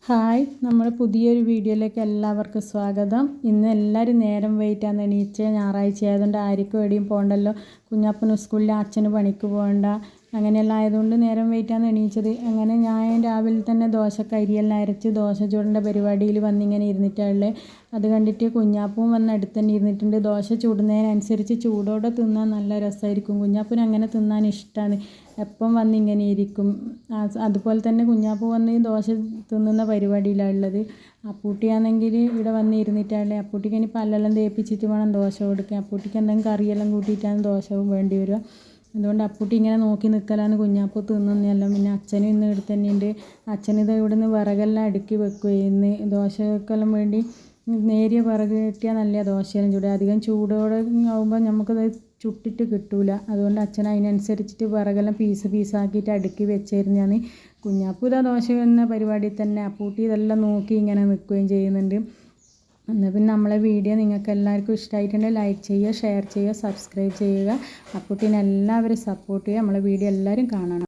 Hi, നമ്മുടെ പുതിയൊരു വീഡിയോയിലേക്ക് എല്ലാവർക്കും സ്വാഗതം. ഇന്ന് എല്ലാവരും നേരം വൈകിട്ടാണ് എണീച്ച്. ഞായറാഴ്ച ആയതുകൊണ്ട് ആർക്കും എവിടെയും പോകണ്ടല്ലോ. കുഞ്ഞപ്പന് സ്കൂളിൽ, അച്ഛന് പണിക്ക് പോകണ്ട, അങ്ങനെയെല്ലാം ആയതുകൊണ്ട് നേരം വൈകിട്ടാണ് എണീച്ചത്. അങ്ങനെ ഞാൻ രാവിലെ തന്നെ ദോശക്ക് അരിയെല്ലാം അരച്ച് ദോശ ചൂടേണ്ട പരിപാടിയിൽ വന്നിങ്ങനെ ഇരുന്നിട്ടുള്ളത്. അത് കണ്ടിട്ട് കുഞ്ഞാപ്പും വന്ന് അടുത്ത് തന്നെ ഇരുന്നിട്ടുണ്ട്. ദോശ ചൂടുന്നതിനനുസരിച്ച് ചൂടോടെ തിന്നാൻ നല്ല രസമായിരിക്കും. കുഞ്ഞാപ്പന് അങ്ങനെ തിന്നാൻ ഇഷ്ടമാണ്. എപ്പം വന്നിങ്ങനെ ഇരിക്കും. അതുപോലെ തന്നെ കുഞ്ഞാപ്പു വന്ന് ദോശ തിന്നുന്ന പരിപാടിയിലാണ് ഉള്ളത്. അപ്പൂട്ടിയാണെങ്കിൽ ഇവിടെ വന്ന് ഇരുന്നിട്ടാണ്. അപ്പൂട്ടിക്ക് ഇനി പല്ലെല്ലാം തേപ്പിച്ചിട്ട് വേണം ദോശ കൊടുക്കാൻ. അപ്പൂട്ടിക്ക് എന്തെങ്കിലും കറിയെല്ലാം കൂട്ടിയിട്ടാണ് ദോശ വേണ്ടി വരിക. അതുകൊണ്ട് അപ്പൂട്ടി ഇങ്ങനെ നോക്കി നിൽക്കലാണ് കുഞ്ഞാപ്പു തിന്നുന്നതെല്ലാം. പിന്നെ അച്ഛനും ഇന്ന് ഇവിടെ തന്നെയുണ്ട്. അച്ഛനിത് ഇവിടുന്ന് വിറകെല്ലാം അടുക്കി വെക്കുകയെന്ന് ദോശക്കെല്ലാം വേണ്ടി. നേരിയ വിറക് കിട്ടിയാൽ നല്ല ദോശയെല്ലാം ചൂടുക. അധികം ചൂടോടെ ആകുമ്പോൾ നമുക്കത് ചുട്ടിട്ട് കിട്ടൂല. അതുകൊണ്ട് അച്ഛൻ അതിനനുസരിച്ചിട്ട് വിറകെല്ലാം പീസാക്കിയിട്ട് അടുക്കി വെച്ചിരുന്നാണ്. കുഞ്ഞാപ്പു ഇതാ ദോശ എന്ന പരിപാടിയിൽ തന്നെ. അപ്പൂട്ടി ഇതെല്ലാം നോക്കി ഇങ്ങനെ നിൽക്കുകയും ചെയ്യുന്നുണ്ട്. എന്നാൽ പിന്നെ നമ്മളെ വീഡിയോ നിങ്ങൾക്ക് എല്ലാവർക്കും ഇഷ്ടമായിട്ടുണ്ടെങ്കിൽ ലൈക്ക് ചെയ്യുക, ഷെയർ ചെയ്യുക, സബ്സ്ക്രൈബ് ചെയ്യുക. അപ്പൂട്ടീനെ എല്ലാവരും സപ്പോർട്ട് ചെയ്യുക. നമ്മളെ വീഡിയോ എല്ലാവരും കാണണം.